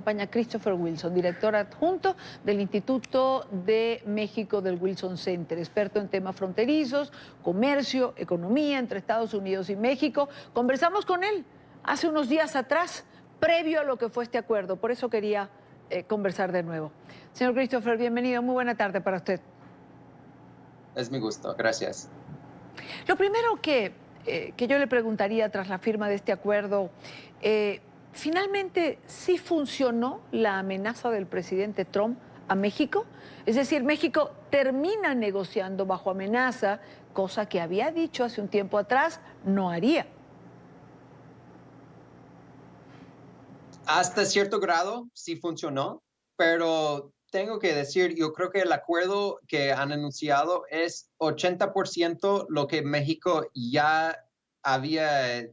Acompaña Christopher Wilson, director adjunto del Instituto de México del Wilson Center, experto en temas fronterizos, comercio, economía entre Estados Unidos y México. Conversamos con él hace unos días atrás, previo a lo que fue este acuerdo, por eso quería conversar de nuevo. Señor Christopher, bienvenido, muy buena tarde para usted. Es mi gusto, gracias. Lo primero que yo le preguntaría tras la firma de este acuerdo, ¿finalmente sí funcionó la amenaza del presidente Trump a México? Es decir, México termina negociando bajo amenaza, cosa que había dicho hace un tiempo atrás no haría. Hasta cierto grado sí funcionó, pero tengo que decir, yo creo que el acuerdo que han anunciado es 80% lo que México ya había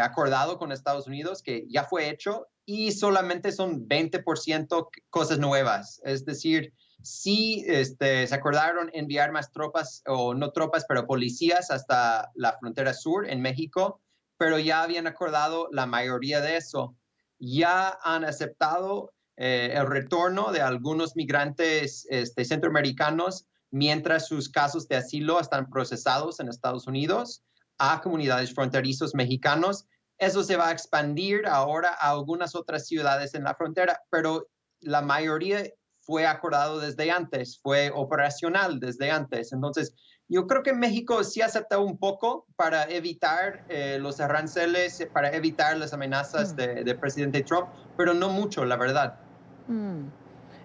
acordado con Estados Unidos, que ya fue hecho, y solamente son 20% cosas nuevas. Es decir, sí se acordaron enviar más tropas, o no tropas, pero policías hasta la frontera sur en México, pero ya habían acordado la mayoría de eso. Ya han aceptado el retorno de algunos migrantes centroamericanos mientras sus casos de asilo están procesados en Estados Unidos a comunidades fronterizos mexicanos. Eso se va a expandir ahora a algunas otras ciudades en la frontera, pero la mayoría fue acordado desde antes, fue operacional desde antes. Entonces, yo creo que México sí aceptó un poco para evitar los aranceles, para evitar las amenazas de presidente Trump, pero no mucho, la verdad.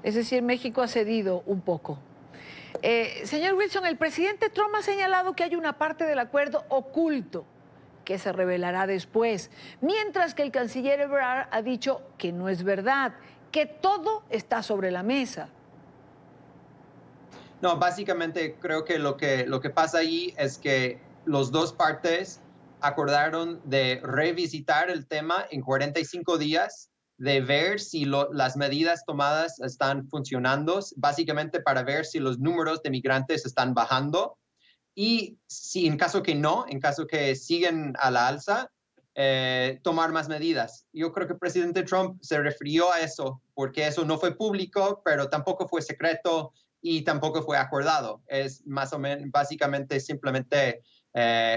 Es decir, México ha cedido un poco. Señor Wilson, el presidente Trump ha señalado que hay una parte del acuerdo oculto que se revelará después, mientras que el canciller Ebrard ha dicho que no es verdad, que todo está sobre la mesa. No, básicamente creo que lo que pasa allí es que los dos partes acordaron de revisitar el tema en 45 días, de ver si las medidas tomadas están funcionando, básicamente para ver si los números de migrantes están bajando. Y si en caso que no, en caso que siguen a la alza, tomar más medidas. Yo creo que el presidente Trump se refirió a eso, porque eso no fue público, pero tampoco fue secreto y tampoco fue acordado. Es más o menos, básicamente, simplemente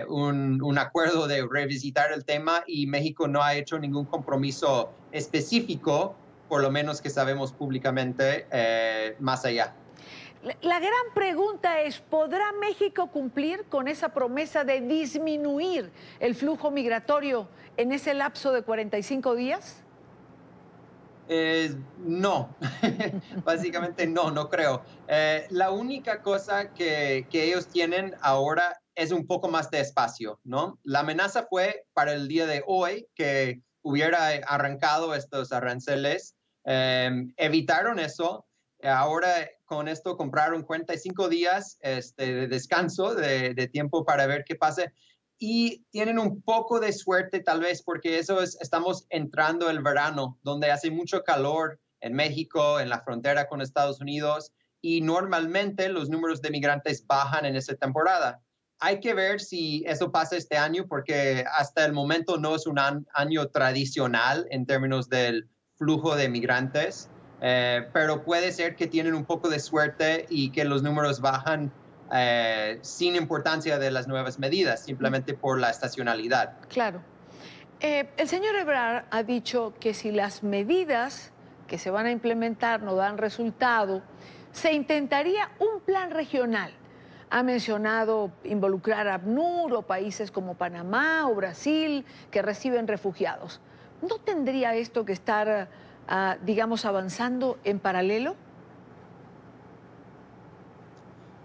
un acuerdo de revisitar el tema, y México no ha hecho ningún compromiso específico, por lo menos que sabemos públicamente, más allá. La gran pregunta es, ¿podrá México cumplir con esa promesa de disminuir el flujo migratorio en ese lapso de 45 días? No, básicamente no creo. La única cosa que ellos tienen ahora es un poco más de espacio, ¿no? La amenaza fue para el día de hoy que hubiera arrancado estos aranceles. Evitaron eso. Ahora con esto compraron 45 días de descanso, de tiempo para ver qué pasa. Y tienen un poco de suerte tal vez porque estamos entrando el verano, donde hace mucho calor en México, en la frontera con Estados Unidos, y normalmente los números de migrantes bajan en esa temporada. Hay que ver si eso pasa este año, porque hasta el momento no es un año tradicional en términos del flujo de migrantes, pero puede ser que tienen un poco de suerte y que los números bajan sin importancia de las nuevas medidas, simplemente por la estacionalidad. Claro. El señor Ebrard ha dicho que si las medidas que se van a implementar no dan resultado, se intentaría un plan regional. Ha mencionado involucrar a ACNUR o países como Panamá o Brasil que reciben refugiados. ¿No tendría esto que estar, digamos, avanzando en paralelo?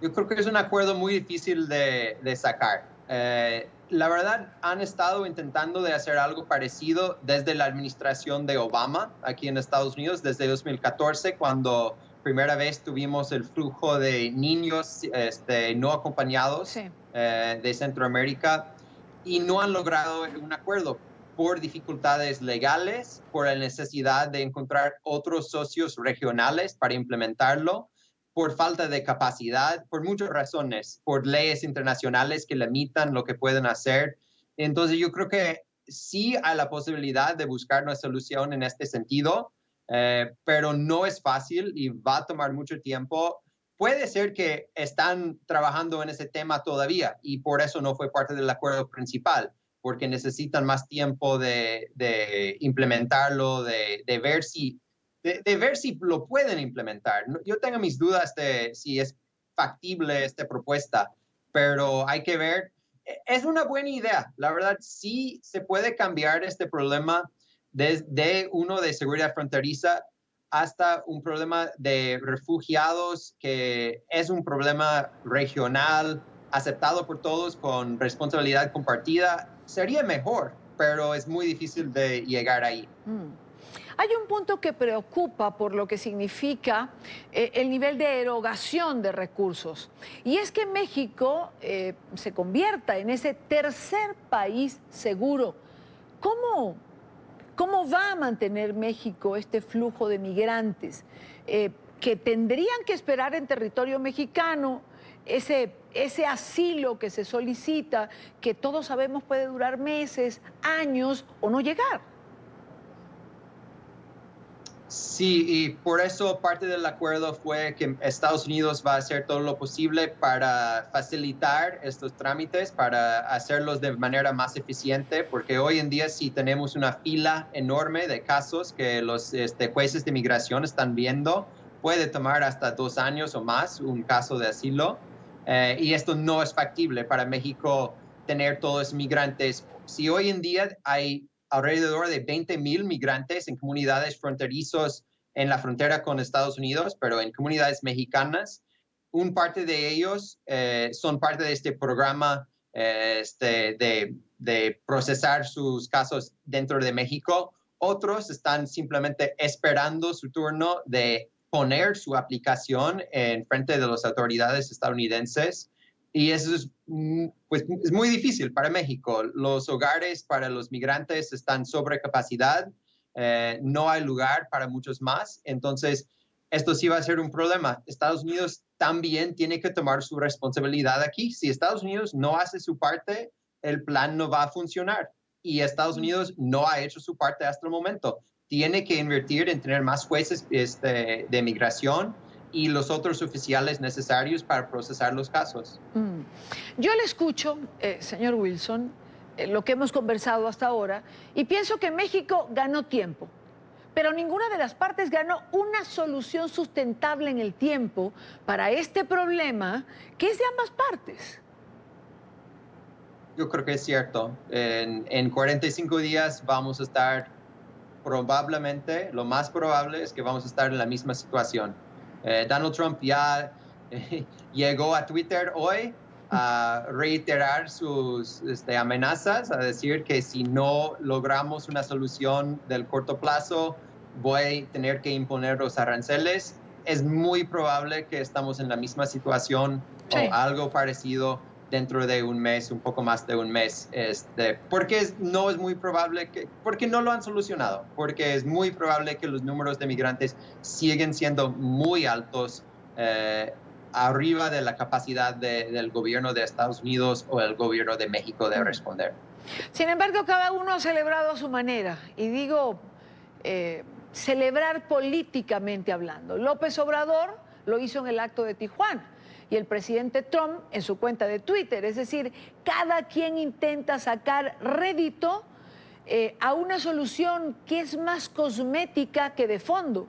Yo creo que es un acuerdo muy difícil de sacar. La verdad, han estado intentando de hacer algo parecido desde la administración de Obama aquí en Estados Unidos, desde 2014, cuando primera vez tuvimos el flujo de niños no acompañados Sí. de Centroamérica, y no han logrado un acuerdo por dificultades legales, por la necesidad de encontrar otros socios regionales para implementarlo, por falta de capacidad, por muchas razones, por leyes internacionales que limitan lo que pueden hacer. Entonces yo creo que sí hay la posibilidad de buscar una solución en este sentido, pero no es fácil y va a tomar mucho tiempo. Puede ser que están trabajando en ese tema todavía y por eso no fue parte del acuerdo principal, porque necesitan más tiempo de implementarlo, de ver si lo pueden implementar. Yo tengo mis dudas de si es factible esta propuesta, pero hay que ver. Es una buena idea. La verdad, sí se puede cambiar este problema desde uno de seguridad fronteriza hasta un problema de refugiados, que es un problema regional, aceptado por todos con responsabilidad compartida. Sería mejor, pero es muy difícil de llegar ahí. Hay un punto que preocupa por lo que significa el nivel de erogación de recursos, y es que México se convierta en ese tercer país seguro. ¿Cómo, cómo va a mantener México este flujo de migrantes que tendrían que esperar en territorio mexicano? Ese asilo que se solicita, que todos sabemos puede durar meses, años o no llegar. Sí, y por eso parte del acuerdo fue que Estados Unidos va a hacer todo lo posible para facilitar estos trámites, para hacerlos de manera más eficiente, porque hoy en día sí tenemos una fila enorme de casos que los jueces de migración están viendo. Puede tomar hasta 2 años o más un caso de asilo, y esto no es factible para México tener todos los migrantes. Si hoy en día hay alrededor de 20,000 migrantes en comunidades fronterizos en la frontera con Estados Unidos, pero en comunidades mexicanas. Un parte de ellos son parte de este programa de procesar sus casos dentro de México. Otros están simplemente esperando su turno de poner su aplicación en frente de las autoridades estadounidenses. Y eso es, pues, es muy difícil para México. Los hogares para los migrantes están sobre capacidad, no hay lugar para muchos más. Entonces, esto sí va a ser un problema. Estados Unidos también tiene que tomar su responsabilidad aquí. Si Estados Unidos no hace su parte, el plan no va a funcionar. Y Estados Unidos no ha hecho su parte hasta el momento. Tiene que invertir en tener más jueces de migración y los otros oficiales necesarios para procesar los casos. Yo le escucho, señor Wilson, lo que hemos conversado hasta ahora, y pienso que México ganó tiempo, pero ninguna de las partes ganó una solución sustentable en el tiempo para este problema que es de ambas partes. Yo creo que es cierto. En 45 días vamos a estar probablemente, lo más probable es que vamos a estar en la misma situación. Donald Trump ya llegó a Twitter hoy a reiterar sus amenazas, a decir que si no logramos una solución del corto plazo, voy a tener que imponer los aranceles. Es muy probable que estamos en la misma situación o Sí. algo parecido dentro de un mes, un poco más de un mes, porque no es muy probable porque no lo han solucionado, porque es muy probable que los números de migrantes siguen siendo muy altos, arriba de la capacidad del gobierno de Estados Unidos o el gobierno de México de responder. Sin embargo, cada uno ha celebrado a su manera, y digo, celebrar políticamente hablando. López Obrador lo hizo en el acto de Tijuana y el presidente Trump en su cuenta de Twitter. Es decir, cada quien intenta sacar rédito a una solución que es más cosmética que de fondo.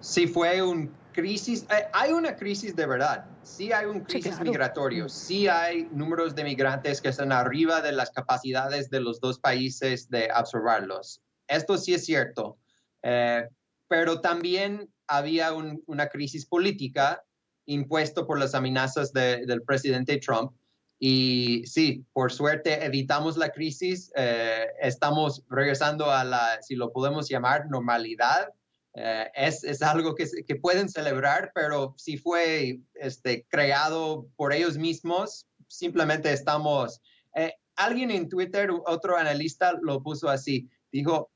Sí fue un crisis, hay una crisis de verdad, sí hay un Sí, crisis claro. migratorio, sí hay números de migrantes que están arriba de las capacidades de los dos países de absorberlos. Esto sí es cierto, eh, pero también había una crisis política impuesto por las amenazas del presidente Trump. Y sí, por suerte evitamos la crisis, estamos regresando a la, si lo podemos llamar, normalidad. Es algo que pueden celebrar, pero si fue creado por ellos mismos, simplemente estamos... alguien en Twitter, otro analista lo puso así, dijo,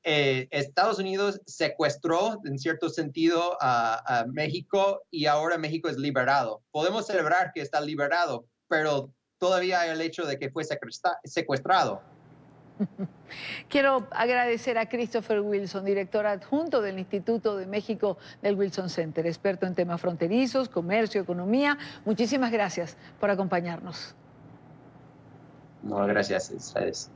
Estados Unidos secuestró en cierto sentido a México y ahora México es liberado. Podemos celebrar que está liberado, pero todavía hay el hecho de que fue secuestrado. Quiero agradecer a Christopher Wilson, director adjunto del Instituto de México del Wilson Center, experto en temas fronterizos, comercio, economía. Muchísimas gracias por acompañarnos. No, gracias a ustedes.